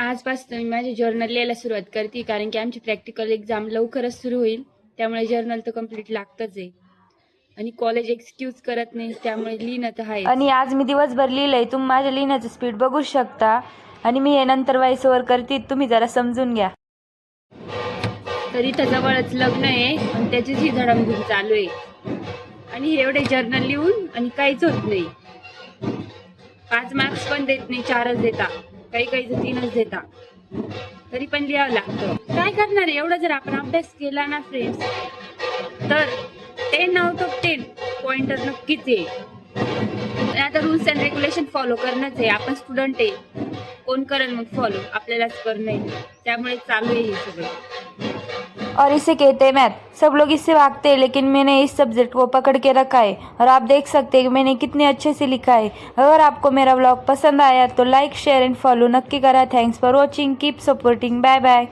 आजपासून मी माझे जर्नल लिहायला सुरुवात करते, कारण की आमची प्रॅक्टिकल एक्झाम लवकरच सुरू होईल. त्यामुळे जर्नल तर कम्प्लीट लागतच आहे. आणि कॉलेज एक्सक्यूज करत नाही, त्यामुळे लिहिणं तर आहे. आणि आज मी दिवसभर लिहिलंय. तुम्ही माझ्या लिहिण्याचं स्पीड बघू शकता. आणि मी हे नंतर व्हॉइस ओव्हर करते, तुम्ही जरा समजून घ्या. तरी तर जवळच लग्न आहे आणि त्याचीच ही धडामधूम चालू आहे. आणि हे एवढे जर्नल लिहून आणि काहीच होत नाही. 5 मार्क्स पण देत नाही, 4च देता, काही काही 3च देता. तरी पण लिहावं लागतं. काय करणार आहे? एवढा जर आपण अभ्यास केला ना फ्रेंड्स, तर 10 आउट ऑफ 10 पॉइंटर नक्कीच आहे. आता रूल्स अँड रेग्युलेशन फॉलो करणंच आहे. आपण स्टुडंट आहे, कोण करेल मग फॉलो? आपल्यालाच करणं आहे. त्यामुळे चालू आहे हे सगळं. और इसे कहते हैं मैथ। सब लोग इससे भागते हैं, लेकिन मैंने इस सब्जेक्ट को पकड़ के रखा है और आप देख सकते हैं कि मैंने कितने अच्छे से लिखा है। अगर आपको मेरा व्लॉग पसंद आया तो लाइक शेयर एंड फॉलो नक्की करा। Thanks for watching, keep supporting, bye bye.